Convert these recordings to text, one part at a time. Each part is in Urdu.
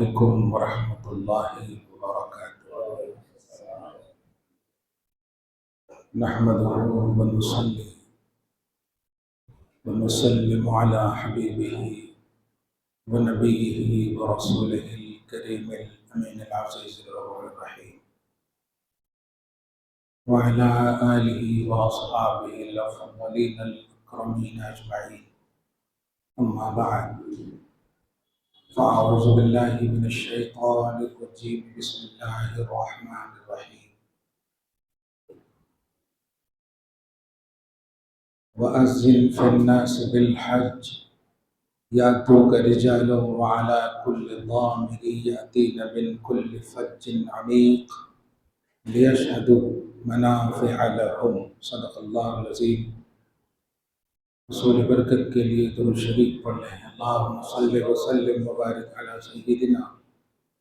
علیکم ورحمۃ اللہ وبرکاتہ۔ نحمده ونصلي ونسلم على حبيبه ونبيه ورسوله الكريم الأمين العزيز الرؤوف الرحيم وعلى آله وأصحابه الأفضلين الأكرمين أجمعين، أما بعد، فأعوذ بالله من الشيطان الرجيم، بسم الله الرحمن الرحيم۔ وأذن في الناس بالحج يأتوك رجالا وعلى كل ضامر يأتين من كل فج عميق ليشهدوا منافع لهم، صدق اللہ العظیم۔ حصول برکت کے لیے درود شریف پڑھ لیں۔ اللہم صلی وسلم وبارک علی سیدنا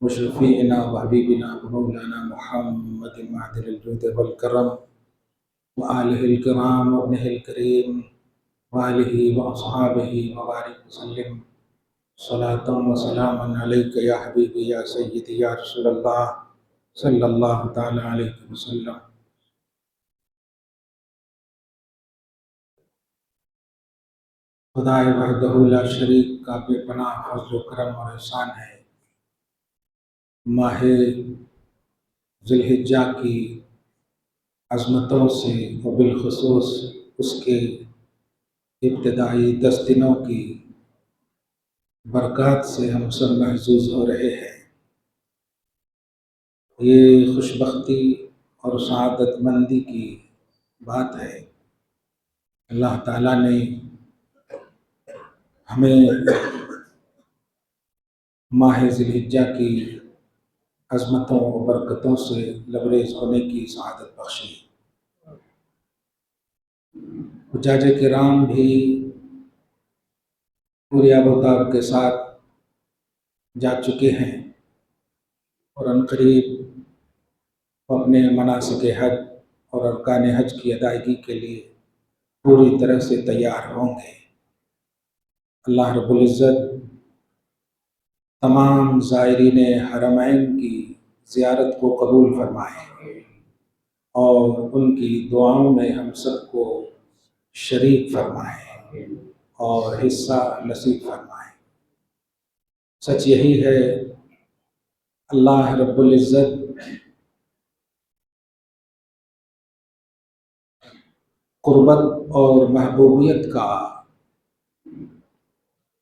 وشفیعنا وحبیبنا ومولانا محمد معدن الجود والکرم وآلہ الکرام وابنہ الکریم وآلہ واصحابہ وبارک وسلم، صلاۃ و سلاما علیک یا حبیبی یا سیدی یا رسول اللہ صلی اللہ تعالی علیہ وسلم۔ خدائے وحدہ لا شریک کا بے پناہ فضل و کرم اور احسان ہے، ماہ ذی الحجہ کی عظمتوں سے و بالخصوص اس کے ابتدائی 10 دنوں کی برکات سے ہم سب محظوظ ہو رہے ہیں۔ یہ خوش بختی اور سعادت مندی کی بات ہے۔ اللہ تعالیٰ نے ہمیں ماہ ذی الحجہ کی عظمتوں و برکتوں سے لبریز ہونے کی سعادت بخشی۔ حجاج کرام بھی پوری آبوتاب کے ساتھ جا چکے ہیں اور عنقریب اپنے مناسک حج اور ارکان حج کی ادائیگی کے لیے پوری طرح سے تیار ہوں گے۔ اللہ رب العزت تمام زائرین حرمین کی زیارت کو قبول فرمائے اور ان کی دعاؤں میں ہم سب کو شریک فرمائے اور حصہ نصیب فرمائے۔ سچ یہی ہے، اللہ رب العزت قربت اور محبوبیت کا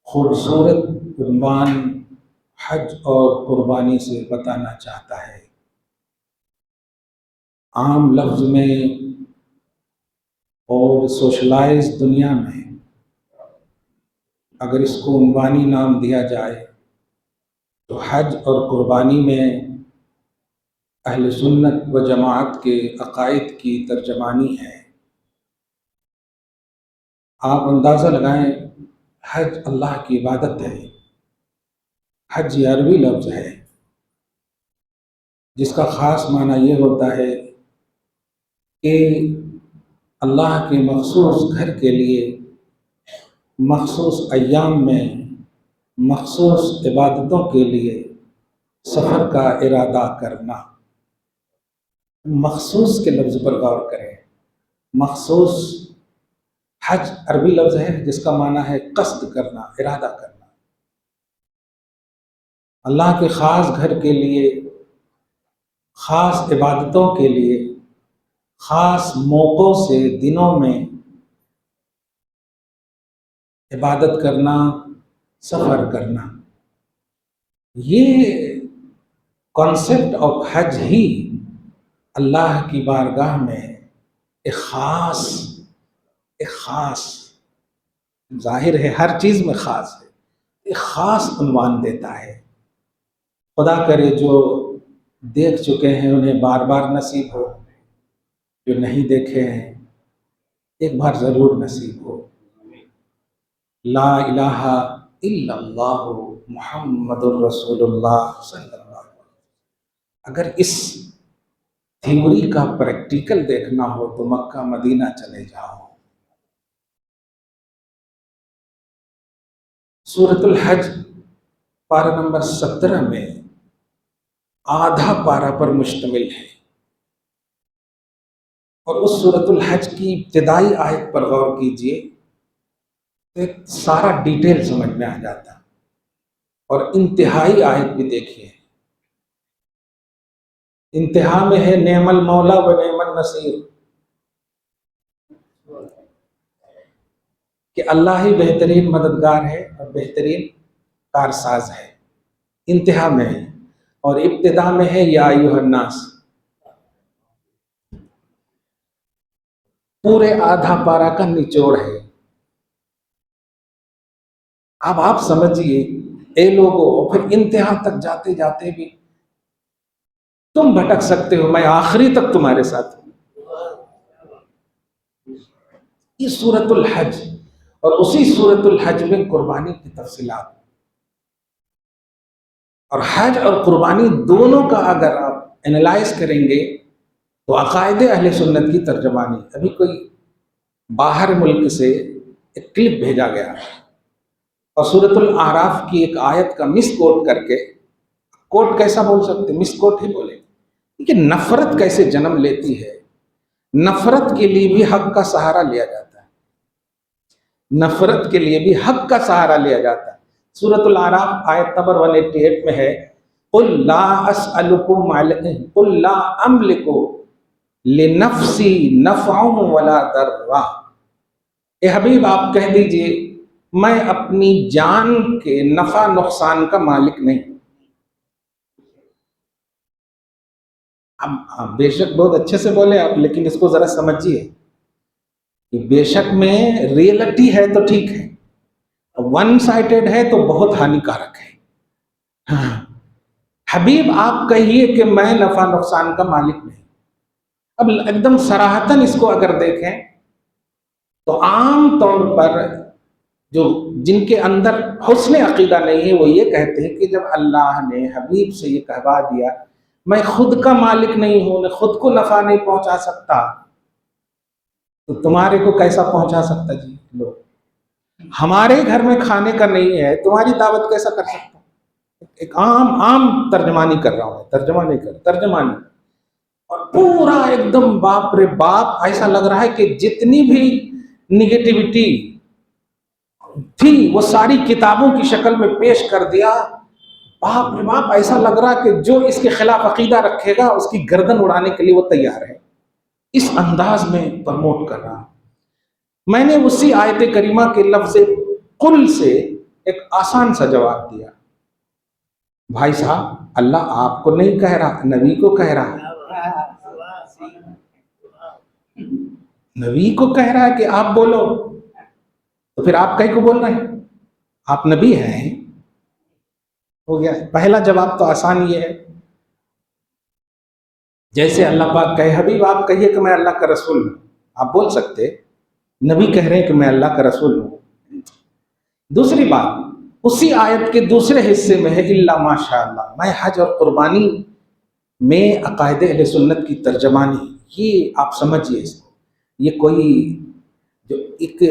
خوبصورت عنوان حج اور قربانی سے بتانا چاہتا ہے۔ عام لفظ میں اور سوشلائز دنیا میں اگر اس کو عنوانی نام دیا جائے تو حج اور قربانی میں اہل سنت و جماعت کے عقائد کی ترجمانی ہے۔ آپ اندازہ لگائیں، حج اللہ کی عبادت ہے۔ حج یہ عربی لفظ ہے جس کا خاص معنی یہ ہوتا ہے کہ اللہ کے مخصوص گھر کے لیے مخصوص ایام میں مخصوص عبادتوں کے لیے سفر کا ارادہ کرنا۔ مخصوص کے لفظ پر غور کریں۔ مخصوص حج عربی لفظ ہے جس کا معنی ہے قصد کرنا، ارادہ کرنا۔ اللہ کے خاص گھر کے لیے، خاص عبادتوں کے لیے، خاص موقعوں سے دنوں میں عبادت کرنا، سفر کرنا۔ یہ کانسیپٹ آف حج ہی اللہ کی بارگاہ میں ایک خاص ظاہر ہے، ہر چیز میں خاص ہے، ایک خاص عنوان دیتا ہے۔ خدا کرے جو دیکھ چکے ہیں انہیں بار بار نصیب ہو، جو نہیں دیکھے ہیں ایک بار ضرور نصیب ہو۔ لا الہ الا اللہ محمد الرسول اللہ صلی اللہ علیہ وسلم۔ اگر اس تھیوری کا پریکٹیکل دیکھنا ہو تو مکہ مدینہ چلے جاؤ۔ سورۃ الحج پارہ نمبر 17 میں آدھا پارہ پر مشتمل ہے، اور اس سورۃ الحج کی ابتدائی آیت پر غور کیجئے تو ایک سارا ڈیٹیل سمجھ میں آ جاتا، اور انتہائی آیت بھی دیکھیے، انتہا میں ہے نعم المولا و نعم النصیر، کہ اللہ ہی بہترین مددگار ہے اور بہترین کارساز ہے، انتہا میں ہے، اور ابتدا میں ہے یا ایھا الناس۔ پورے آدھا پارہ کا نچوڑ ہے۔ اب آپ سمجھیے اے لوگوں، پھر انتہا تک جاتے جاتے بھی تم بھٹک سکتے ہو، میں آخری تک تمہارے ساتھ ہوں۔ یہ سورۃ الحج، اور اسی سورۃ الحج میں قربانی کی تفصیلات، اور حج اور قربانی دونوں کا اگر آپ انالائز کریں گے تو عقائد اہل سنت کی ترجمانی۔ ابھی کوئی باہر ملک سے ایک کلپ بھیجا گیا اور سورۃ الاعراف کی ایک آیت کا مس کوٹ کر کے، کوٹ کیسا بول سکتے، مس کوٹ ہی بولے، کہ نفرت کیسے جنم لیتی ہے۔ نفرت کے لیے بھی حق کا سہارا لیا جاتا ہے، نفرت کے لیے بھی حق کا سہارا لیا جاتا ہے۔ سورۃ الاعراف آیت نمبر 188 میں ہے، قُلْ لَا أَسْأَلُكُمْ عَلَيْهِ قُلْ لَا أَمْلِكُ لِنَفْسِي نَفْعًا وَلَا ضَرًّا۔ اے حبیب آپ کہہ دیجئے میں اپنی جان کے نفع نقصان کا مالک نہیں۔ اب بے شک بہت اچھے سے بولے آپ، لیکن اس کو ذرا سمجھیے کہ بے شک میں ریئلٹی ہے تو ٹھیک ہے، ون سائٹڈ ہے تو بہت ہانیکارک ہے۔ ہاں، حبیب آپ کہیے کہ میں نفع نقصان کا مالک نہیں۔ اب ایک دم صراحتاً اس کو اگر دیکھیں تو عام طور پر جو جن کے اندر حسن عقیدہ نہیں ہے وہ یہ کہتے ہیں کہ جب اللہ نے حبیب سے یہ کہوا دیا میں خود کا مالک نہیں ہوں، میں خود کو نفع نہیں پہنچا سکتا، تو تمہارے کو کیسا پہنچا سکتا؟ جی لوگ ہمارے گھر میں کھانے کا نہیں ہے، تمہاری دعوت کیسا کر سکتا؟ ایک عام ترجمانی کر رہا ہوں، ترجمہ نہیں کر، ترجمانی، اور پورا ایک دم باپ رے باپ ایسا لگ رہا ہے کہ جتنی بھی نگیٹیوٹی تھی وہ ساری کتابوں کی شکل میں پیش کر دیا۔ باپ رے باپ ایسا لگ رہا کہ جو اس کے خلاف عقیدہ رکھے گا اس کی گردن اڑانے کے لیے وہ تیار ہے، اس انداز میں پرموٹ کر رہا۔ میں نے اسی آیت کریمہ کے لفظ قل سے ایک آسان سا جواب دیا، بھائی صاحب اللہ آپ کو نہیں کہہ رہا، نبی کو کہہ رہا، نبی کو کہہ رہا ہے کہ آپ بولو، تو پھر آپ کہیں کو بول رہے ہیں؟ آپ نبی ہیں؟ ہو گیا پہلا جواب تو آسان یہ ہے، جیسے اللہ پاک کہے حبیب آپ کہیے کہ میں اللہ کا رسول ہوں، آپ بول سکتے، نبی کہہ رہے ہیں کہ میں اللہ کا رسول ہوں۔ دوسری بات اسی آیت کے دوسرے حصے میں ہے الا ماشاء اللہ، میں حج اور قربانی میں عقائد اہل سنت کی ترجمانی، یہ آپ سمجھیے، یہ کوئی جو ایک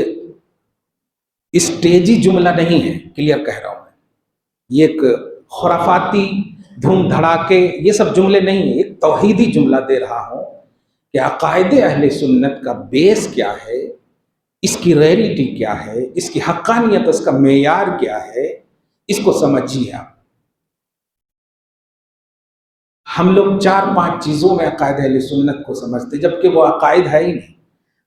اسٹیجی جملہ نہیں ہے، کلیئر کہہ رہا ہوں میں، یہ ایک خرافاتی دھوم دھڑاکے یہ سب جملے نہیں ہیں، ایک توحیدی جملہ دے رہا ہوں کہ عقائد اہل سنت کا بیس کیا ہے، اس کی ریئلٹی کیا ہے، اس کی حقانیت، اس کا معیار کیا ہے، اس کو سمجھیے آپ۔ ہم لوگ 4-5 چیزوں میں عقائد اہل سنت کو سمجھتے جبکہ وہ عقائد ہے ہی نہیں۔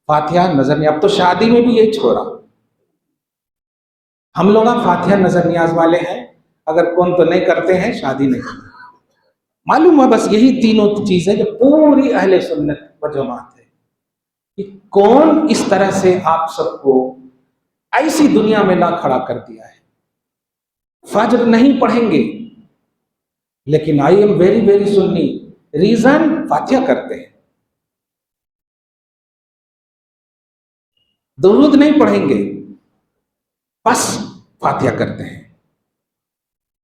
فاتحہ نظر نیاز، اب تو شادی میں بھی یہی چھوڑا، ہم لوگ فاتحہ نظر نیاز والے ہیں، اگر کون تو نہیں کرتے ہیں شادی نہیں کرتے، معلوم ہے بس یہی تینوں چیزیں جو پوری اہل سنت و جماعت ہے، کہ کون اس طرح سے آپ سب کو ایسی دنیا میں لا کھڑا کر دیا ہے۔ فجر نہیں پڑھیں گے لیکن I am very very Sunni, reason فاتحہ کرتے ہیں، درود نہیں پڑھیں گے بس فاتحہ کرتے ہیں۔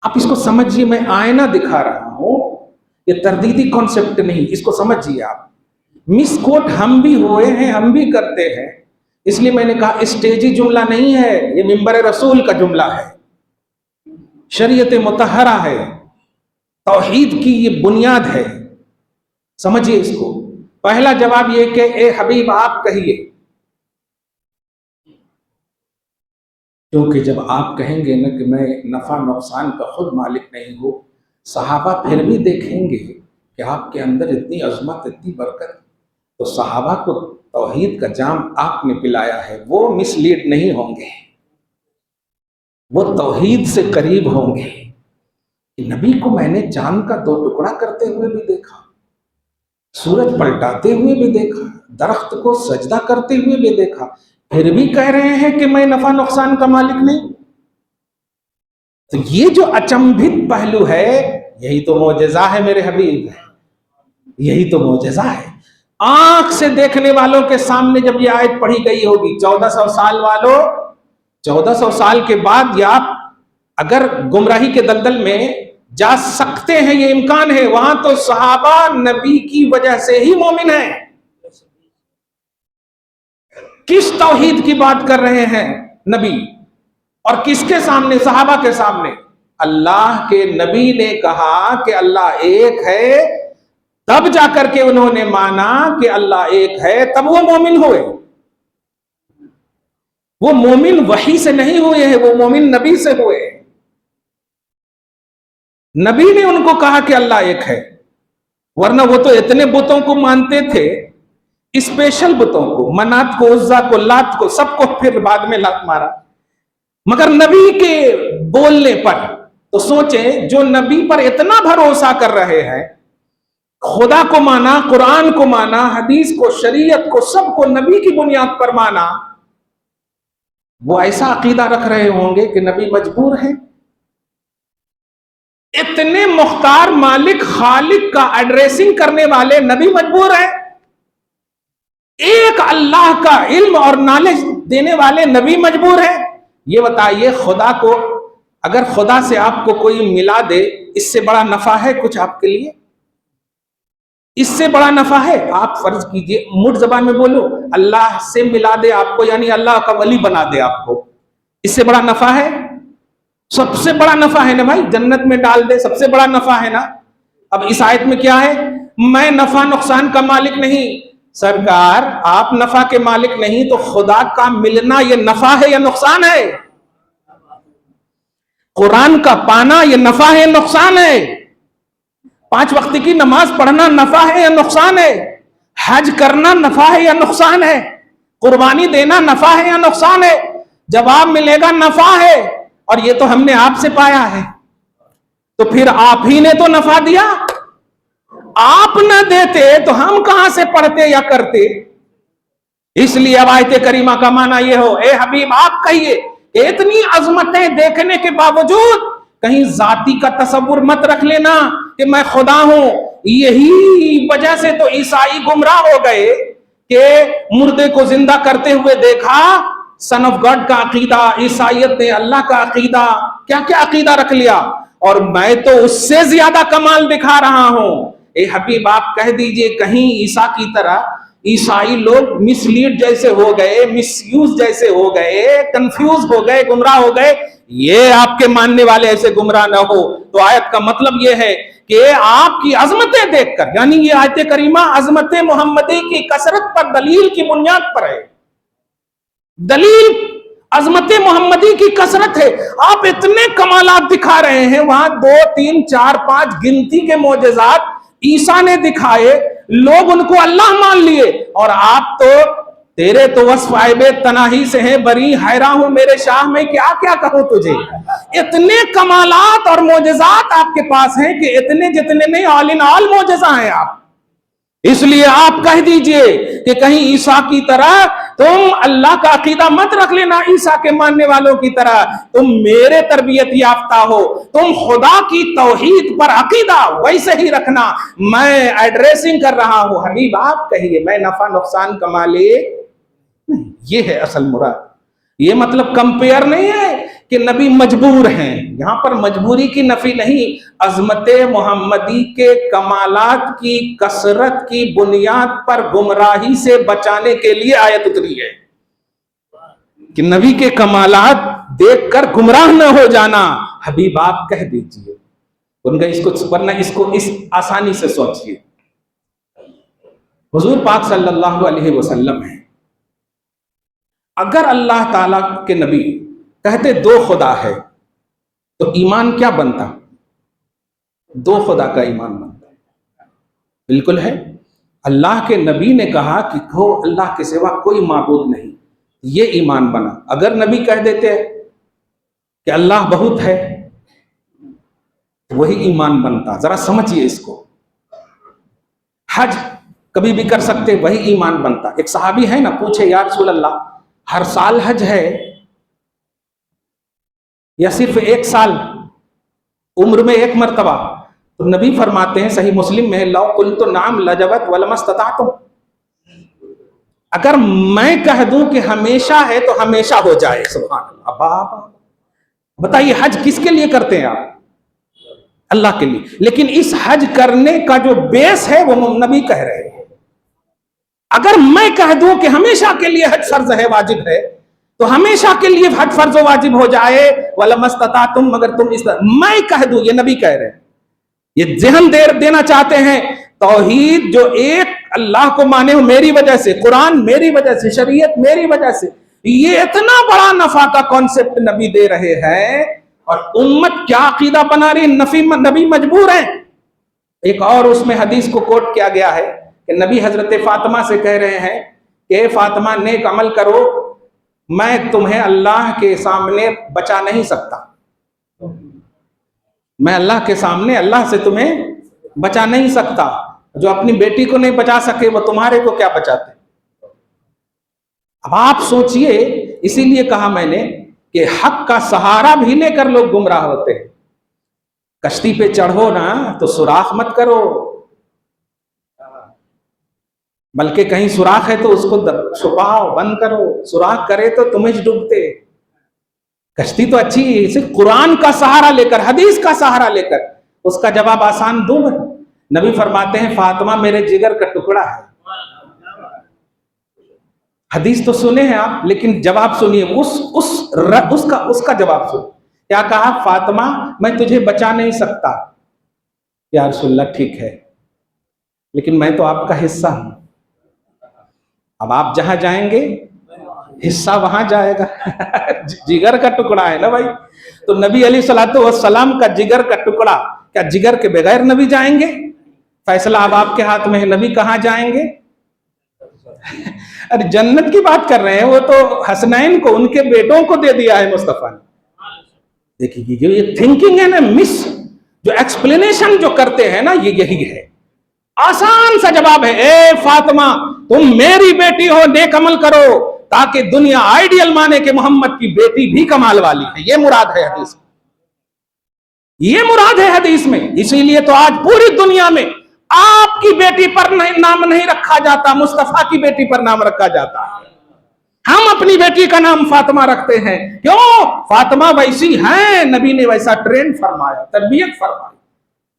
آپ اس کو سمجھیے، میں آئینہ دکھا رہا ہوں، یہ تردیدی کانسیپٹ نہیں، اس کو سمجھیے آپ۔ مس کوٹ ہم بھی ہوئے ہیں، ہم بھی کرتے ہیں، اس لیے میں نے کہا اسٹیجی جملہ نہیں ہے، یہ منبر رسول کا جملہ ہے۔ شریعت مطہرہ ہے، توحید کی یہ بنیاد ہے. سمجھیے اس کو. پہلا جواب یہ کہ اے حبیب آپ کہیے، کیونکہ جب آپ کہیں گے نا کہ میں نفع نقصان کا خود مالک نہیں ہوں، صحابہ پھر بھی دیکھیں گے کہ آپ کے اندر اتنی عظمت، اتنی برکت، تو صحابہ کو توحید کا جام آپ نے پلایا ہے، وہ مس لیڈ نہیں ہوں گے، وہ توحید سے قریب ہوں گے. نبی کو میں نے چاند کا 2 ٹکڑا کرتے ہوئے بھی دیکھا، سورج پلٹاتے ہوئے بھی دیکھا، درخت کو سجدہ کرتے ہوئے بھی دیکھا، پھر بھی کہہ رہے ہیں کہ میں نفع نقصان کا مالک نہیں. تو یہ جو اچنبھت پہلو ہے، یہی تو معجزہ ہے میرے حبیب، یہی تو معجزہ ہے. آنکھ سے دیکھنے والوں کے سامنے جب یہ آیت پڑھی گئی ہوگی، 1400 سال والوں، 1400 سال کے بعد یا اگر گمراہی کے دلدل میں جا سکتے ہیں، یہ امکان ہے، وہاں تو صحابہ نبی کی وجہ سے ہی مومن ہیں. کس توحید کی بات کر رہے ہیں نبی، اور کس کے سامنے؟ صحابہ کے سامنے. اللہ کے نبی نے کہا کہ اللہ ایک ہے، تب جا کر کے انہوں نے مانا کہ اللہ ایک ہے، تب وہ مومن ہوئے. وہ مومن وحی سے نہیں ہوئے ہیں، وہ مومن نبی سے ہوئے. نبی نے ان کو کہا کہ اللہ ایک ہے، ورنہ وہ تو اتنے بتوں کو مانتے تھے، اسپیشل بتوں کو، منات کو، عزا کو، لات کو، سب کو پھر بعد میں لات مارا. مگر نبی کے بولنے پر تو سوچیں، جو نبی پر اتنا بھروسہ کر رہے ہیں، خدا کو مانا، قرآن کو مانا، حدیث کو، شریعت کو، سب کو نبی کی بنیاد پر مانا، وہ ایسا عقیدہ رکھ رہے ہوں گے کہ نبی مجبور ہیں. اتنے مختار مالک خالق کا ایڈریسنگ کرنے والے نبی مجبور ہیں. ایک اللہ کا علم اور نالج دینے والے نبی مجبور ہیں. یہ بتائیے، خدا کو اگر خدا سے آپ کو کوئی ملا دے، اس سے بڑا نفع ہے کچھ آپ کے لیے؟ اس سے بڑا نفع ہے؟ آپ فرض کیجئے، مٹ زبان میں بولو، اللہ سے ملا دے آپ کو، یعنی اللہ کا ولی بنا دے آپ کو، اس سے بڑا نفع ہے؟ سب سے بڑا نفع ہے نا بھائی، جنت میں ڈال دے، سب سے بڑا نفع ہے نا. اب اس آیت میں کیا ہے؟ میں نفع نقصان کا مالک نہیں. سرکار آپ نفع کے مالک نہیں تو خدا کا ملنا یہ نفع ہے یا نقصان ہے؟ قرآن کا پانا یہ نفع ہے یا نقصان ہے؟ 5 وقت کی نماز پڑھنا نفع ہے یا نقصان ہے؟ حج کرنا نفع ہے یا نقصان ہے؟ قربانی دینا نفع ہے یا نقصان ہے؟ جواب ملے گا نفع ہے، اور یہ تو ہم نے آپ سے پایا ہے. تو پھر آپ ہی نے تو نفع دیا، آپ نہ دیتے تو ہم کہاں سے پڑھتے یا کرتے؟ اس لیے اب آیت کریمہ کا معنی یہ ہو، اے حبیب آپ کہیے کہ اتنی عظمتیں دیکھنے کے باوجود کہیں ذاتی کا تصور مت رکھ لینا کہ میں خدا ہوں. یہی وجہ سے تو عیسائی گمراہ ہو گئے کہ مردے کو زندہ کرتے ہوئے دیکھا. سن آف گاڈ کا عقیدہ، عیسائیت نے اللہ کا عقیدہ، کیا کیا عقیدہ رکھ لیا، اور میں تو اس سے زیادہ کمال دکھا رہا ہوں. اے حبیب آپ کہہ دیجئے، کہیں عیسیٰ کی طرح عیسائی لوگ مس لیڈ جیسے ہو گئے، مس یوز جیسے ہو گئے، کنفیوز ہو گئے، گمراہ ہو گئے، یہ آپ کے ماننے والے ایسے گمراہ نہ ہو. تو آیت کا مطلب یہ ہے کہ آپ کی عظمتیں دیکھ کر، یعنی یہ آیت کریمہ عظمت محمدی کی کثرت پر دلیل کی بنیاد پر ہے. دلیل عظمت محمدی کی کثرت ہے. آپ اتنے کمالات دکھا رہے ہیں، وہاں 2 3 4 5 گنتی کے معجزات عیسیٰ نے دکھائے، لوگ ان کو اللہ مان لیے، اور آپ تو تیرے تو وصف عیب تناہی سے ہیں بری، حیران ہوں میرے شاہ میں کیا کیا کہوں تجھے. اتنے کمالات اور معجزات آپ کے پاس ہیں کہ اتنے جتنے نہیں، آل ان آل معجزہ ہیں آپ. اس لیے آپ کہہ دیجئے کہ کہیں عیسیٰ کی طرح تم اللہ کا عقیدہ مت رکھ لینا، عیسیٰ کے ماننے والوں کی طرح تم میرے تربیت یافتہ ہو، تم خدا کی توحید پر عقیدہ ویسے ہی رکھنا. میں ایڈریسنگ کر رہا ہوں، حبیب آپ کہیے میں نفع نقصان کا مالک نہیں. یہ ہے اصل مراد. یہ مطلب کمپیئر نہیں ہے کہ نبی مجبور ہیں، یہاں پر مجبوری کی نفی نہیں، عظمت محمدی کے کمالات کی کثرت کی بنیاد پر گمراہی سے بچانے کے لیے آیت اتری ہے کہ نبی کے کمالات دیکھ کر گمراہ نہ ہو جانا، حبیب آپ کہہ دیجئے، ورنہ اس کو اس آسانی سے سوچئے۔ حضور پاک صلی اللہ علیہ وسلم ہیں، اگر اللہ تعالیٰ کے نبی کہتے دو خدا ہے تو ایمان کیا بنتا؟ دو خدا کا ایمان بنتا، بالکل ہے۔ اللہ کے نبی نے کہا کہ کہو اللہ کے سوا کوئی معبود نہیں، یہ ایمان بنا۔ اگر نبی کہہ دیتے کہ اللہ بہت ہے، وہی ایمان بنتا۔ ذرا سمجھیے اس کو، حج کبھی بھی کر سکتے، وہی ایمان بنتا۔ ایک صحابی ہے نا، پوچھے یا رسول اللہ ہر سال حج ہے یا صرف ایک سال، عمر میں ایک مرتبہ؟ تو نبی فرماتے ہیں صحیح مسلم میں، لو قلت نعم لجبت ولما استطعتم، اگر میں کہہ دوں کہ ہمیشہ ہے تو ہمیشہ ہو جائے۔ سبحان اللہ۔ اب بتائیے حج کس کے لیے کرتے ہیں آپ؟ اللہ کے لیے۔ لیکن اس حج کرنے کا جو بیس ہے وہ نبی کہہ رہے ہیں۔ اگر میں کہہ دوں کہ ہمیشہ کے لیے حج فرض ہے، واجب ہے، تو ہمیشہ کے لیے حج فرض و واجب ہو جائے، وَلَمَا اسْتَطَعْتُمْ، مگر تم میں کہہ دوں، یہ نبی کہہ رہے ہیں۔ یہ ذہن دینا چاہتے ہیں توحید جو ایک اللہ کو مانے ہو میری وجہ سے، قرآن میری وجہ سے، شریعت میری وجہ سے، یہ اتنا بڑا نفع کا کانسیپٹ نبی دے رہے ہیں، اور امت کیا عقیدہ بنا رہی ہے؟ نبی مجبور ہیں۔ ایک اور اس میں حدیث کو کوٹ کیا گیا ہے کہ نبی حضرت فاطمہ سے کہہ رہے ہیں کہ اے فاطمہ نیک عمل کرو، میں تمہیں اللہ کے سامنے بچا نہیں سکتا، میں اللہ کے سامنے اللہ سے تمہیں بچا نہیں سکتا۔ جو اپنی بیٹی کو نہیں بچا سکے وہ تمہارے کو کیا بچاتے؟ اب آپ سوچئے، اسی لیے کہا میں نے کہ حق کا سہارا بھی لے کر لوگ گمراہ ہوتے ہیں۔ کشتی پہ چڑھو نا تو سوراخ مت کرو، بلکہ کہیں سوراخ ہے تو اس کو چھپاؤ، بند کرو، سوراخ کرے تو تمہیں ڈوبتے۔ کشتی تو اچھی ہے، صرف قرآن کا سہارا لے کر، حدیث کا سہارا لے کر اس کا جواب آسان دوں گا۔ نبی فرماتے ہیں فاطمہ میرے جگر کا ٹکڑا ہے۔ حدیث تو سنے ہیں آپ، لیکن جواب سنیے، اس کا جواب سنیے۔ کیا کہا؟ فاطمہ میں تجھے بچا نہیں سکتا۔ یا رسول اللہ ٹھیک ہے، لیکن میں تو آپ کا حصہ ہوں، اب آپ جہاں جائیں گے حصہ وہاں جائے گا۔ جگر کا ٹکڑا ہے نا بھائی، تو نبی علیہ الصلوۃ والسلام کا جگر کا ٹکڑا، کیا جگر کے بغیر نبی جائیں گے؟ فیصلہ اب آپ کے ہاتھ میں ہے، نبی کہاں جائیں گے؟ ارے جنت کی بات کر رہے ہیں، وہ تو حسنین کو، ان کے بیٹوں کو دے دیا ہے مصطفیٰ نے۔ دیکھیے جو یہ تھنکنگ ہے نا، جو ایکسپلینیشن جو کرتے ہیں نا، یہ یہی ہے۔ آسان سا جواب ہے، اے فاطمہ تم میری بیٹی ہو، نیک عمل کرو تاکہ دنیا آئیڈیل مانے کہ محمد کی بیٹی بھی کمال والی ہے۔ یہ مراد ہے حدیث میں، یہ مراد ہے حدیث میں۔ اسی لیے تو آج پوری دنیا میں آپ کی بیٹی پر نام نہیں رکھا جاتا، مصطفیٰ کی بیٹی پر نام رکھا جاتا ہے۔ ہم اپنی بیٹی کا نام فاطمہ رکھتے ہیں، کیوں؟ فاطمہ ویسی ہیں، نبی نے ویسا ٹرین فرمایا، تربیت فرمائی۔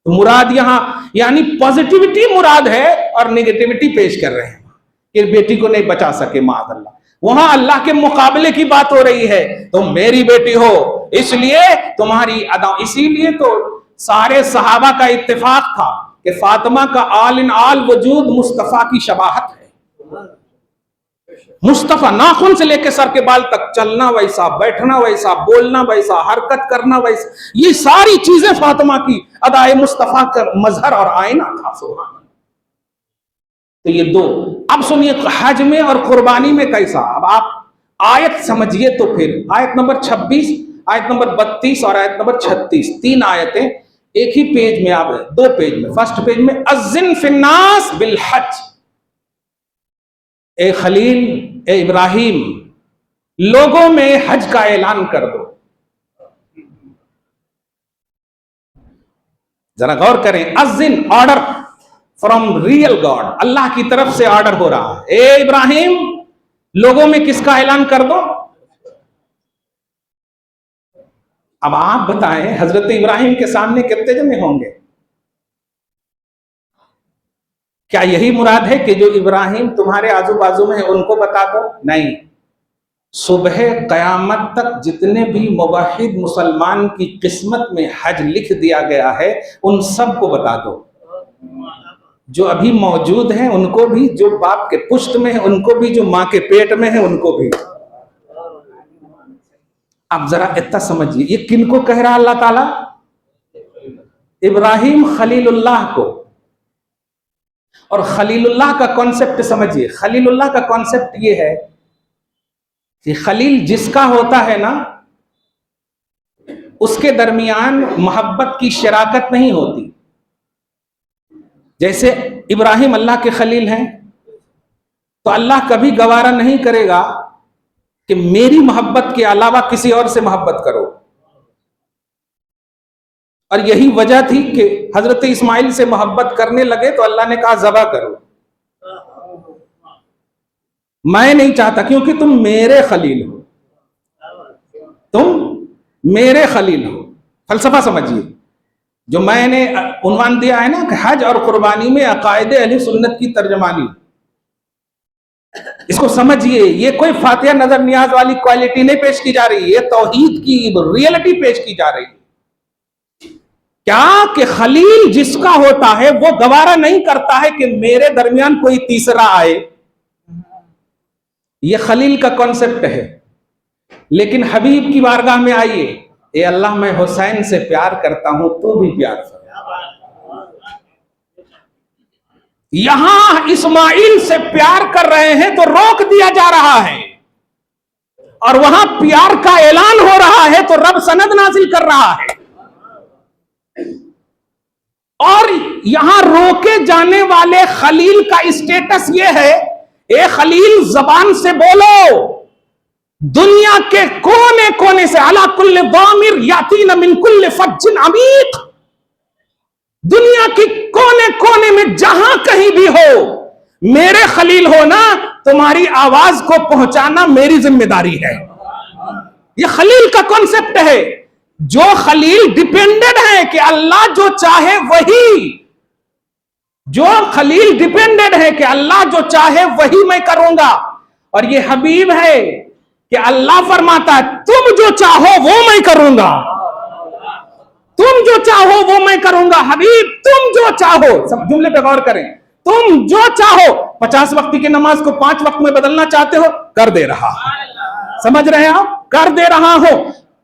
تو مراد یہاں یعنی پازیٹیوٹی مراد ہے، اور نیگیٹیوٹی پیش کر رہے ہیں کہ بیٹی کو نہیں بچا سکے، معاذ اللہ۔ وہاں اللہ کے مقابلے کی بات ہو رہی ہے، تم میری بیٹی ہو اس لیے تمہاری ادا۔ اسی لیے تو سارے صحابہ کا اتفاق تھا کہ فاطمہ کا آل ان آل وجود مصطفیٰ کی شباہت ہے۔ مصطفیٰ ناخن سے لے کے سر کے بال تک، چلنا ویسا، بیٹھنا ویسا، بولنا ویسا، حرکت کرنا ویسا، یہ ساری چیزیں فاطمہ کی ادائے مصطفیٰ کا مظہر اور آئینہ تھا۔ سبحان اللہ۔ تو یہ دو، اب سنیے حج میں اور قربانی میں کیسا۔ اب آپ آیت سمجھیے تو پھر آیت نمبر 26، آیت نمبر 32 اور آیت نمبر 36، تین آیتیں ایک ہی پیج میں، آپ دو پیج میں۔ فرسٹ پیج میں اذن فی الناس بالحج، اے خلیل، اے ابراہیم، لوگوں میں حج کا اعلان کر دو۔ ذرا غور کریں، اذن آرڈر فرام ریئل گاڈ، اللہ کی طرف سے آرڈر ہو رہا ہے، اے ابراہیم لوگوں میں کس کا اعلان کر دو؟ اب آپ بتائیں حضرت ابراہیم کے سامنے کتنے جنے ہوں گے؟ کیا یہی مراد ہے کہ جو ابراہیم تمہارے آزو بازو میں ہیں ان کو بتا دو؟ نہیں، صبح قیامت تک جتنے بھی موحد مسلمان کی قسمت میں حج لکھ دیا گیا ہے ان سب کو بتا دو، جو ابھی موجود ہیں ان کو بھی، جو باپ کے پشت میں ہیں ان کو بھی، جو ماں کے پیٹ میں ہیں ان کو بھی۔ اب ذرا اتنا سمجھیے یہ کن کو کہہ رہا اللہ تعالیٰ؟ ابراہیم خلیل اللہ کو۔ اور خلیل اللہ کا کانسیپٹ سمجھیے، خلیل اللہ کا کانسیپٹ یہ ہے کہ خلیل جس کا ہوتا ہے نا اس کے درمیان محبت کی شراکت نہیں ہوتی۔ جیسے ابراہیم اللہ کے خلیل ہیں تو اللہ کبھی گوارا نہیں کرے گا کہ میری محبت کے علاوہ کسی اور سے محبت کرو۔ اور یہی وجہ تھی کہ حضرت اسماعیل سے محبت کرنے لگے تو اللہ نے کہا ذبح کرو، میں نہیں چاہتا کیونکہ تم میرے خلیل ہو، تم میرے خلیل ہو۔ فلسفہ سمجھیے، جو میں نے عنوان دیا ہے نا کہ حج اور قربانی میں عقائد اہل سنت کی ترجمانی، اس کو سمجھیے۔ یہ کوئی فاتحہ نظر نیاز والی کوالٹی نہیں پیش کی جا رہی، یہ توحید کی ریئلٹی پیش کی جا رہی ہے۔ کیا کہ خلیل جس کا ہوتا ہے وہ گوارا نہیں کرتا ہے کہ میرے درمیان کوئی تیسرا آئے، یہ خلیل کا کانسیپٹ ہے۔ لیکن حبیب کی بارگاہ میں آئیے، اے اللہ میں حسین سے پیار کرتا ہوں تو بھی پیار کر۔ یہاں اسماعیل سے پیار کر رہے ہیں تو روک دیا جا رہا ہے، اور وہاں پیار کا اعلان ہو رہا ہے تو رب سند نازل کر رہا ہے۔ اور یہاں روکے جانے والے خلیل کا اسٹیٹس یہ ہے، اے خلیل زبان سے بولو، دنیا کے کونے کونے سے، علی کل ضامر یاتین من کل فج عمیق، دنیا کی کونے کونے میں جہاں کہیں بھی ہو، میرے خلیل ہو نا، تمہاری آواز کو پہنچانا میری ذمہ داری ہے۔ یہ خلیل کا کانسیپٹ ہے۔ جو خلیل ڈیپینڈڈ ہے کہ اللہ جو چاہے وہی، جو خلیل ڈیپینڈڈ ہے کہ اللہ جو چاہے وہی میں کروں گا، اور یہ حبیب ہے کہ اللہ فرماتا ہے تم جو چاہو وہ میں کروں گا، تم جو چاہو وہ میں کروں گا۔ حبیب تم جو چاہو، سب جملے پہ غور کریں، تم جو چاہو، 50 وقت کی نماز کو 5 وقت میں بدلنا چاہتے ہو، کر دے رہا، سمجھ رہے ہیں آپ، کر دے رہا ہو۔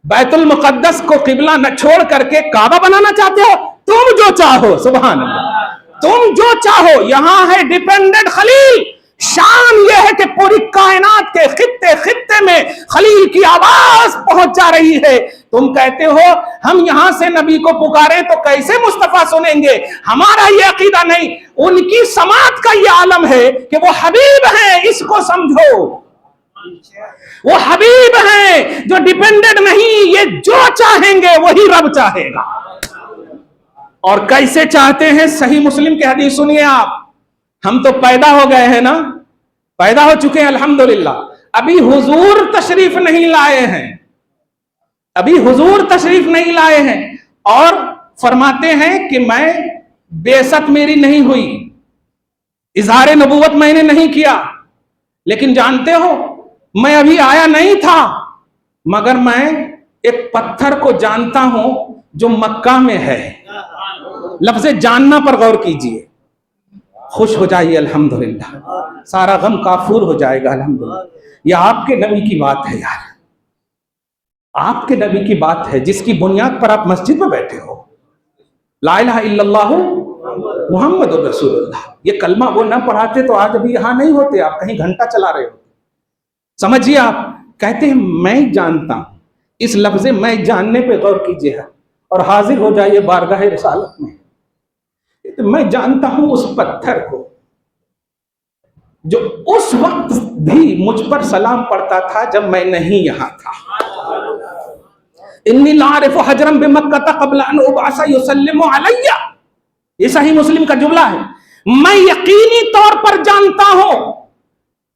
بیت المقدس کو قبلہ نہ چھوڑ کر کے کعبہ بنانا چاہتے ہو، تم جو چاہو، سبحان اللہ، تم جو چاہو۔ یہاں ہے ڈیپینڈنٹ خلیل۔ شان یہ ہے کہ پوری کائنات کے خطے خطے میں خلیل کی آواز پہنچ جا رہی ہے۔ تم کہتے ہو ہم یہاں سے نبی کو پکارے تو کیسے مصطفیٰ سنیں گے؟ ہمارا یہ عقیدہ نہیں، ان کی سماعت کا یہ عالم ہے کہ وہ حبیب ہیں، اس کو سمجھو۔ وہ حبیب ہیں جو ڈیپینڈنٹ نہیں، یہ جو چاہیں گے وہی رب چاہے گا۔ اور کیسے چاہتے ہیں؟ صحیح مسلم کی حدیث سنیے آپ۔ ہم تو پیدا ہو گئے ہیں نا، پیدا ہو چکے ہیں الحمدللہ، ابھی حضور تشریف نہیں لائے ہیں، ابھی حضور تشریف نہیں لائے ہیں، اور فرماتے ہیں کہ میں بعثت میری نہیں ہوئی، اظہار نبوت میں نے نہیں کیا، لیکن جانتے ہو میں ابھی آیا نہیں تھا، مگر میں ایک پتھر کو جانتا ہوں جو مکہ میں ہے۔ لفظ جاننا پر غور کیجئے، خوش ہو جائیے الحمدللہ، سارا غم کافور ہو جائے گا الحمدللہ۔ یہ آپ کے نبی کی بات ہے یار، آپ کے نبی کی بات ہے جس کی بنیاد پر آپ مسجد میں بیٹھے ہو۔ لا الہ الا اللہ محمد رسول اللہ، یہ کلمہ وہ نہ پڑھاتے تو آج ابھی یہاں نہیں ہوتے، آپ کہیں گھنٹہ چلا رہے ہو۔ سمجھیے، آپ کہتے ہیں میں جانتا ہوں، اس لفظ میں جاننے پہ غور کیجئے اور حاضر ہو جائیے بارگاہ رسالت میں۔ میں جانتا ہوں اس پتھر کو جو اس وقت بھی مجھ پر سلام پڑھتا تھا جب میں نہیں یہاں تھا۔ انی لاعرف حجرا بمکہ قبل ان ابعث یسلم علی، یہ صحیح مسلم کا جملہ ہے۔ میں یقینی طور پر جانتا ہوں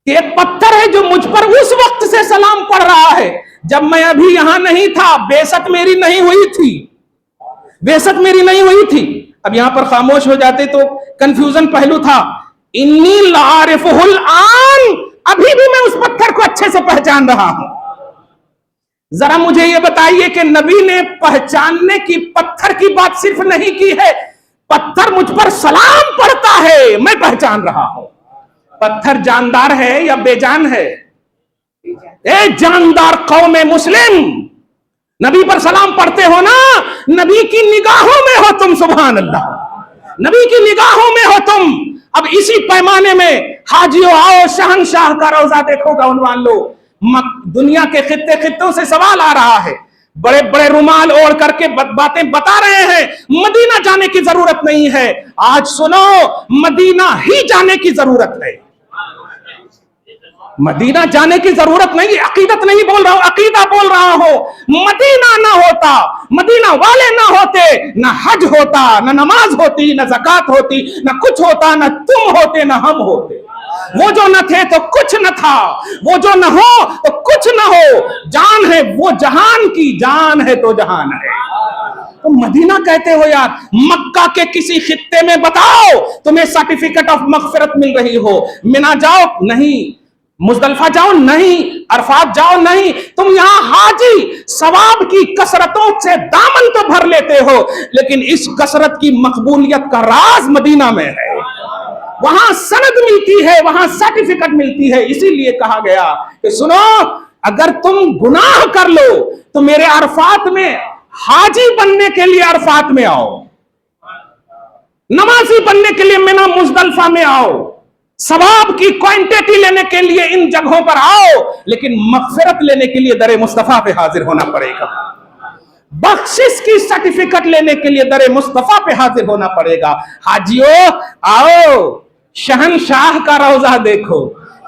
کہ ایک پتھر ہے جو مجھ پر اس وقت سے سلام پڑھ رہا ہے جب میں ابھی یہاں نہیں تھا، بعثت میری نہیں ہوئی تھی، بعثت میری نہیں ہوئی تھی۔ اب یہاں پر خاموش ہو جاتے تو کنفیوژن پہلو تھا۔ انی لاعرفہ الآن، ابھی بھی میں اس پتھر کو اچھے سے پہچان رہا ہوں. ذرا مجھے یہ بتائیے کہ نبی نے پہچاننے کی پتھر کی بات صرف نہیں کی ہے, پتھر مجھ پر سلام پڑھتا ہے, میں پہچان رہا ہوں. پتھر جاندار ہے یا بے جان ہے؟ اے جاندار قوم مسلم, نبی پر سلام پڑھتے ہو نا, نبی کی نگاہوں میں ہو تم, سبحان اللہ, نبی کی نگاہوں میں ہو تم. اب اسی پیمانے میں حاجیوں آؤ, شہنشاہ کا روضہ دیکھو کا عنوان لو. دنیا کے خطے خطوں سے سوال آ رہا ہے, بڑے بڑے رومال اوڑھ کر کے باتیں بتا رہے ہیں, مدینہ جانے کی ضرورت نہیں ہے. آج سنو, مدینہ ہی جانے کی ضرورت ہے. مدینہ جانے کی ضرورت نہیں, عقیدت نہیں بول رہا ہوں, عقیدہ بول رہا ہوں. مدینہ نہ ہوتا, مدینہ والے نہ ہوتے, نہ حج ہوتا, نہ نماز ہوتی, نہ زکات ہوتی, نہ کچھ ہوتا, نہ تم ہوتے, نہ ہم ہوتے. وہ جو نہ تھے تو کچھ نہ تھا, وہ جو نہ ہو تو کچھ نہ ہو. جان ہے وہ جہان کی, جان ہے تو جہان ہے. تو مدینہ کہتے ہو یار, مکہ کے کسی خطے میں بتاؤ تمہیں سرٹیفکیٹ آف مغفرت مل رہی ہو. مینا جاؤ نہیں, مزدلفہ جاؤ نہیں, عرفات جاؤ نہیں, تم یہاں حاجی ثواب کی کثرتوں سے دامن تو بھر لیتے ہو, لیکن اس کثرت کی مقبولیت کا راز مدینہ میں ہے. وہاں سند ملتی ہے, وہاں سرٹیفکیٹ ملتی ہے. اسی لیے کہا گیا کہ سنو, اگر تم گناہ کر لو تو میرے عرفات میں حاجی بننے کے لیے عرفات میں آؤ, نمازی بننے کے لیے مینا مزدلفہ میں آؤ, ثواب کی کوانٹٹی لینے کے لیے ان جگہوں پر آؤ, لیکن مغفرت لینے کے لیے در مصطفیٰ پہ حاضر ہونا پڑے گا. بخشش کی سرٹیفکیٹ لینے کے لیے در مصطفیٰ پہ حاضر ہونا پڑے گا. حاجیوں آؤ, شہنشاہ کا روضہ دیکھو,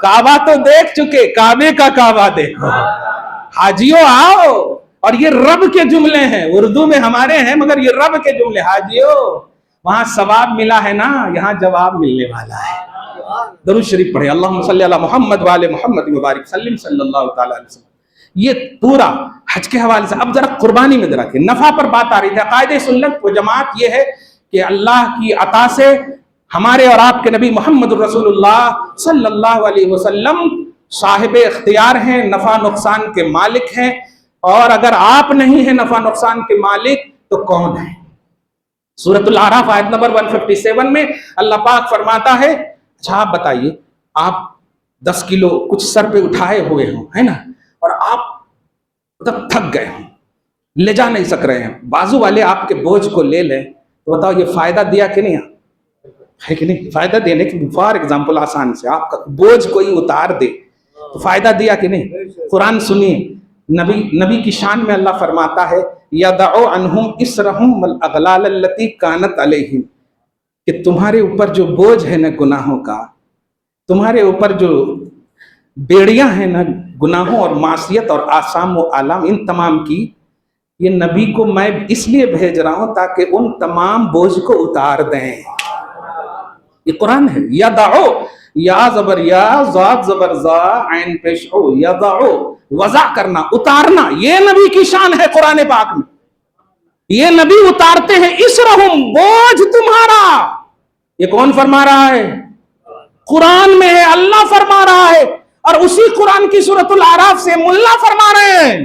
کعبہ تو دیکھ چکے, کعبے کا کعبہ دیکھو. حاجیوں آؤ, اور یہ رب کے جملے ہیں, اردو میں ہمارے ہیں مگر یہ رب کے جملے. حاجیوں وہاں ثواب ملا ہے نا, یہاں جواب ملنے والا ہے. درود شریف پڑھیں, اللہم صلی علی محمد وآل محمد مبارک سلم صلی اللہ تعالی علیہ وسلم. یہ پورا حج کے حوالے سے. اب ذرا قربانی میں ذرا کہ نفع پر بات آ رہی تھی. عقائد سنت و جماعت یہ ہے کہ اللہ کی عطا سے ہمارے اور آپ کے نبی محمد رسول اللہ صلی اللہ علیہ وسلم صاحب اختیار ہیں, نفع نقصان کے مالک ہیں. اور اگر آپ نہیں ہیں نفع نقصان کے مالک تو کون ہیں؟ سورۃ الاعراف آیت نمبر 157 میں اللہ پاک فرماتا ہے, اچھا آپ بتائیے, آپ 10 کلو کچھ سر پہ اٹھائے ہوئے ہوں, ہے نا, اور آپ تھک گئے ہوں, لے جا نہیں سک رہے ہیں, بازو والے آپ کے بوجھ کو لے لیں, تو بتاؤ یہ فائدہ دیا کہ نہیں ہے کہ نہیں؟ فائدہ دینے کی فار ایگزامپل آسان سے آپ کا بوجھ کوئی اتار دے تو فائدہ دیا کہ نہیں؟ قرآن سنیے, نبی کی شان میں اللہ فرماتا ہے یَدَعُ عَنْهُمْ إِسْرَهُمْ وَالْأَغْلَالَ الَّتِي كَانَتْ عَلَيْهِمْ, کہ تمہارے اوپر جو بوجھ ہے نا گناہوں کا, تمہارے اوپر جو بیڑیاں ہیں نا گناہوں اور معصیت اور آثام و آلام, ان تمام کی, یہ نبی کو میں اس لیے بھیج رہا ہوں تاکہ ان تمام بوجھ کو اتار دیں. یہ قرآن ہے. یَدَعُ, یا زبر یا, ذات زبر ذا, عین پیش او, یَدَعُ وضع کرنا, اتارنا, یہ نبی کی شان ہے قرآن پاک میں. یہ نبی اتارتے ہیں اسرہم, بوجھ تمہارا. یہ کون فرما رہا ہے؟ قرآن میں ہے, اللہ فرما رہا ہے. اور اسی قرآن کی سورۃ الاعراف سے ملا فرما رہے ہیں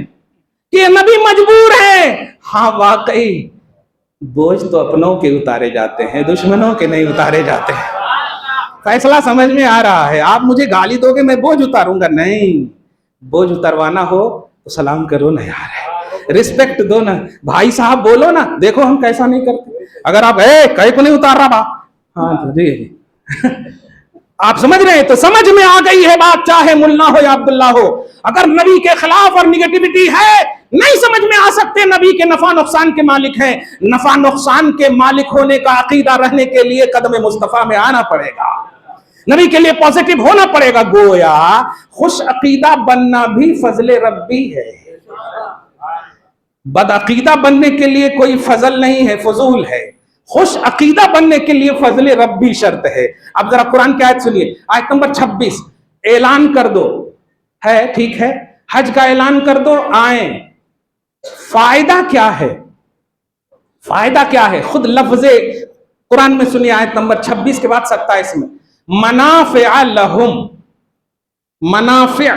کہ یہ نبی مجبور ہے. ہاں واقعی بوجھ تو اپنوں کے اتارے جاتے ہیں, دشمنوں کے نہیں اتارے جاتے ہیں. فیصلہ سمجھ میں آ رہا ہے؟ آپ مجھے گالی دو گے میں بوجھ اتاروں گا؟ نہیں, بوجھ اتروانا ہو تو سلام کرو نا یار, رسپیکٹ دو نا, بھائی صاحب بولو نا, دیکھو ہم کیسا نہیں کرتے. اگر آپ کہیں کو نہیں اتار رہا با, ہاں جی آپ سمجھ رہے ہیں تو سمجھ میں آ گئی ہے بات, چاہے ملا ہو یا عبداللہ ہو. اگر نبی کے خلاف اور نگیٹیوٹی ہے, نہیں سمجھ میں آ سکتے. نبی کے نفع نقصان کے مالک ہیں. نفع نقصان کے مالک ہونے کا عقیدہ رہنے کے لیے قدم مصطفیٰ میں آنا پڑے گا, نبی کے لیے پازیٹیو ہونا پڑے گا. گویا خوش عقیدہ بننا بھی فضل ربی ہے. بد عقیدہ بننے کے لیے کوئی فضل نہیں ہے, فضول ہے. خوش عقیدہ بننے کے لیے فضل ربی شرط ہے. اب ذرا قرآن کی آیت سنیے, آیت نمبر 26. اعلان کر دو, ہے ٹھیک ہے, حج کا اعلان کر دو, آئیں. فائدہ کیا ہے؟ فائدہ کیا ہے؟ خود لفظ قرآن میں سنیے, آیت نمبر 26 کے بعد 27 میں, منافع لہم, منافع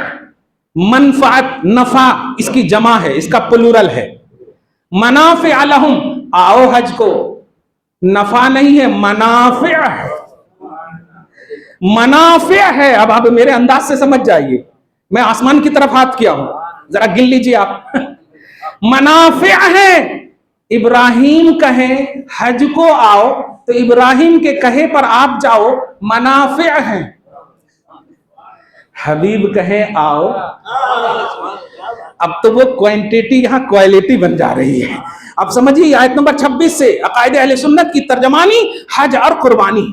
منفعت نفع اس کی جمع ہے, اس کا پلورل ہے. منافع لہم, آؤ حج کو, نفع نہیں ہے منافع ہے, منافع ہے. اب آپ میرے انداز سے سمجھ جائیے, میں آسمان کی طرف ہاتھ کیا ہوں, ذرا گن لیجیے آپ. منافع ہے. ابراہیم کہیں حج کو آؤ تو ابراہیم کے کہے پر آپ جاؤ, منافع ہیں. حبیب کہے آؤ, اب تو وہ کوانٹیٹی یہاں کوالٹی بن جا رہی ہے. اب سمجھیے آیت نمبر 26 سے عقائد اہل سنت کی ترجمانی حج اور قربانی.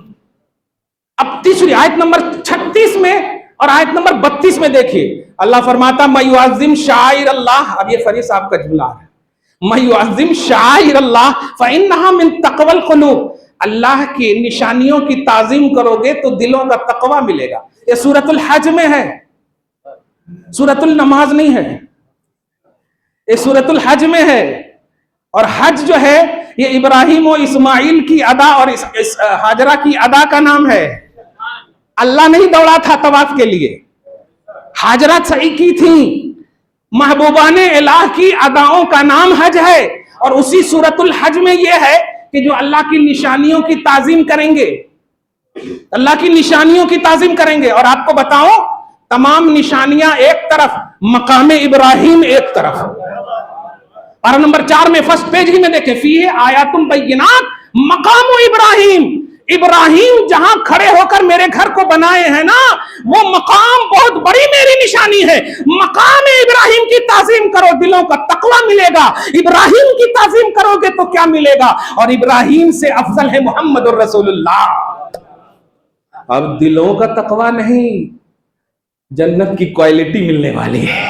اب تیسری آیت نمبر 36 میں اور آیت نمبر 32 میں دیکھیے, اللہ فرماتا مَن یعظم شعائر اللہ. اب یہ فریق صاحب کا جملہ ہے, مَن یعظم شعائر اللہ فإنها من تقوی القلوب. اللہ کی نشانیوں کی تعظیم کرو گے تو دلوں کا تقوی ملے گا. یہ سورۃ الحج میں ہے, سورۃ النماز نہیں ہے, یہ سورۃ الحج میں ہے. اور حج جو ہے یہ ابراہیم و اسماعیل کی ادا اور ہاجرہ کی ادا کا نام ہے. اللہ نہیں دوڑا تھا طواف کے لیے, ہاجرہ صحیح کی تھی. محبوبان الہ کی اداؤں کا نام حج ہے. اور اسی سورۃ الحج میں یہ ہے کہ جو اللہ کی نشانیوں کی تعظیم کریں گے, اللہ کی نشانیوں کی تعظیم کریں گے. اور آپ کو بتاؤں, تمام نشانیاں ایک طرف, مقام ابراہیم ایک طرف. پارہ نمبر 4 میں فرسٹ پیج ہی میں دیکھیں, فیہ آیات بینات مقام ابراہیم. ابراہیم جہاں کھڑے ہو کر میرے گھر کو بنائے ہیں نا, وہ مقام بہت بڑی میری نشانی ہے. مقام ابراہیم کی تعظیم کرو, دلوں کا تقوی ملے گا. ابراہیم کی تعظیم کرو گے تو کیا ملے گا؟ اور ابراہیم سے افضل ہے محمد الرسول اللہ. اب دلوں کا تقوی نہیں, جنت کی کوالٹی ملنے والی ہے.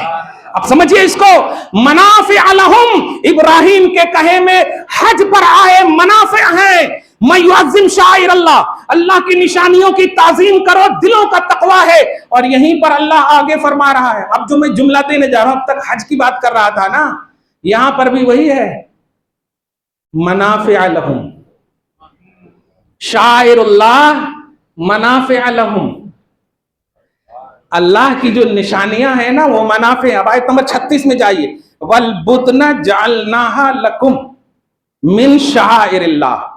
اب سمجھئے اس کو, منافع لہم, ابراہیم کے کہے میں حج پر آئے منافع ہیں. مَن یعظم شعائر اللہ, اللہ کی نشانیوں کی تعظیم کرو, دلوں کا تقوی ہے. اور یہیں پر اللہ آگے فرما رہا ہے. اب جو میں جملہ دینے جا رہا ہوں, اب تک حج کی بات کر رہا تھا نا, یہاں پر بھی وہی ہے, منافع لہم, شعائر اللہ منافع لہم. اللہ کی جو نشانیاں ہیں نا وہ منافع. اب آیت نمبر 36 میں جائیے, وَالْبُدْنَ جَعَلْنَاهَا لَكُمْ مِنْ شَعَائِرِ اللَّهِ.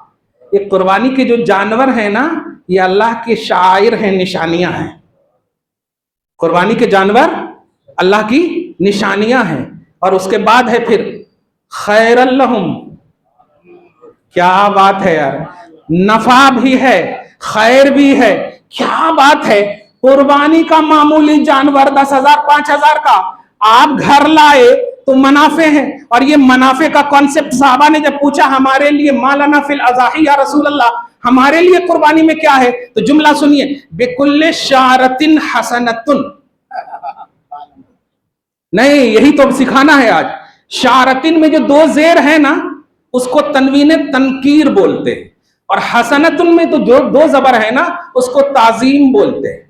یہ قربانی کے جو جانور ہیں نا, یہ اللہ کے شعائر ہیں, نشانیاں ہیں. قربانی کے جانور اللہ کی نشانیاں ہیں. اور اس کے بعد ہے پھر خیر لہم. کیا بات ہے یار, نفع بھی ہے, خیر بھی ہے. کیا بات ہے, قربانی کا معمولی جانور 10,000 5,000 کا آپ گھر لائے تو منافع ہیں. اور یہ منافع کا کانسیپٹ صحابہ نے جب پوچھا ہمارے لیے ما لنا فی الاضاحی یا رسول اللہ, ہمارے لیے قربانی میں کیا ہے, تو جملہ سنیے, بِكُلِّ شَعْرَةٍ حَسَنَةٌ. نہیں, یہی تو سکھانا ہے آج. شعرتن میں جو 2 زیر ہے نا, اس کو تنوین تنکیر بولتے ہیں. اور حسنتن میں تو جو 2 زبر ہے نا, اس کو تعظیم بولتے ہیں,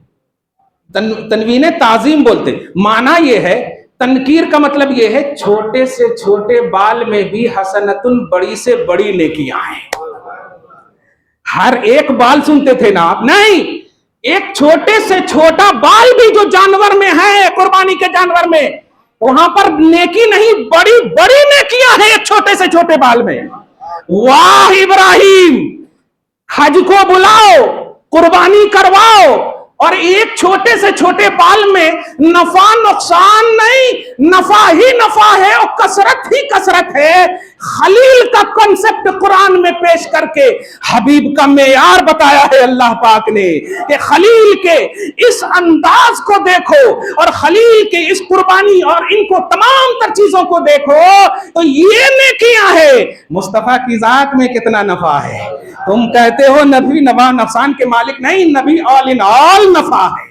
تنوین تعظیم بولتے. معنی یہ ہے, تنکیر کا مطلب یہ ہے چھوٹے سے چھوٹے بال میں بھی حسنتن, بڑی سے بڑی نیکیاں ہیں. ہر ایک بال سنتے تھے نا آپ, نہیں, ایک چھوٹے سے چھوٹا بال بھی جو جانور میں ہے, قربانی کے جانور میں, وہاں پر نیکی نہیں, بڑی بڑی نیکیاں ہیں ایک چھوٹے سے چھوٹے بال میں. واہ ابراہیم, حج کو بلاؤ, قربانی کرواؤ, اور ایک چھوٹے سے چھوٹے بال میں نفع نقصان نہیں, نفع ہی نفع ہے اور کثرت ہی کثرت ہے. خلیل کا کنسپٹ قرآن میں پیش کر کے حبیب کا معیار بتایا ہے اللہ پاک نے, کہ خلیل کے اس انداز کو دیکھو اور خلیل کے اس قربانی اور ان کو تمام تر چیزوں کو دیکھو تو یہ نیکیاں ہے. مصطفیٰ کی ذات میں کتنا نفع ہے. تم کہتے ہو نبی نفع نقصان کے مالک نہیں, نبی آل ان آل نفع ہے.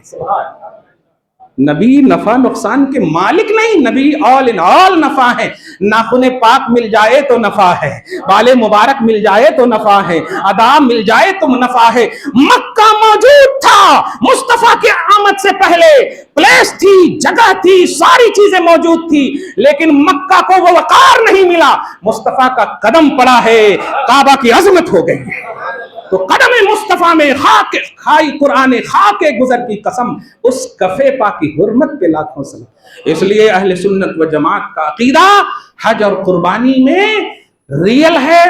نبی نفع نقصان کے مالک نہیں, نبی آل ان آل نفع ہے. ناخن پاک مل جائے تو نفع ہے, بال مبارک مل جائے تو نفع ہے, ادا مل جائے تو نفع ہے. مکہ موجود تھا مصطفیٰ کے آمد سے پہلے, پلیس تھی, جگہ تھی, ساری چیزیں موجود تھی, لیکن مکہ کو وہ وقار نہیں ملا. مصطفیٰ کا قدم پڑا ہے, کعبہ کی عظمت ہو گئی ہے. تو قدم مصطفیٰ میں خاک کھائی قرآن خاک گزر کی قسم، اس کفے پا کی حرمت پہ لاکھوں سلام۔ اس لیے اہل سنت و جماعت کا عقیدہ حج اور قربانی میں ریئل ہے،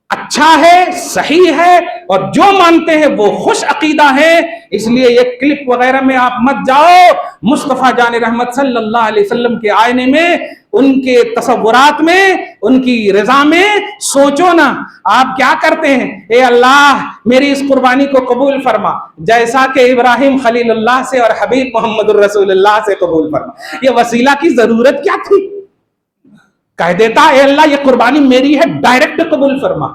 اچھا ہے، صحیح ہے، اور جو مانتے ہیں وہ خوش عقیدہ ہے۔ اس لیے یہ کلپ وغیرہ میں آپ مت جاؤ، مصطفیٰ جان رحمت صلی اللہ علیہ وسلم کے آئینے میں، ان کے تصورات میں، ان کی رضا میں سوچو نا، آپ کیا کرتے ہیں؟ اے اللہ میری اس قربانی کو قبول فرما، جیسا کہ ابراہیم خلیل اللہ سے اور حبیب محمد الرسول اللہ سے قبول فرما۔ یہ وسیلہ کی ضرورت کیا تھی؟ کہہ دیتا اے اللہ یہ قربانی میری ہے، ڈائریکٹ قبول فرما۔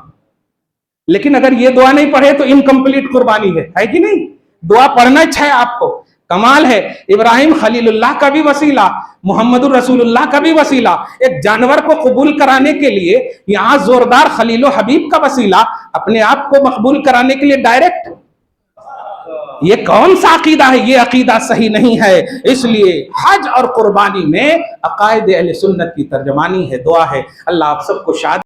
لیکن اگر یہ دعا نہیں پڑھے تو انکمپلیٹ قربانی ہے کہ نہیں؟ دعا پڑھنا ہے آپ کو، کمال ہے۔ ابراہیم خلیل اللہ کا بھی وسیلہ، محمد الرسول اللہ کا بھی وسیلہ، ایک جانور کو قبول کرانے کے لیے یہاں زوردار خلیل و حبیب کا وسیلہ، اپنے آپ کو مقبول کرانے کے لیے ڈائریکٹ۔ یہ کون سا عقیدہ ہے؟ یہ عقیدہ صحیح نہیں ہے۔ اس لیے حج اور قربانی میں عقائد اہل سنت کی ترجمانی ہے، دعا ہے اللہ آپ سب کو شاد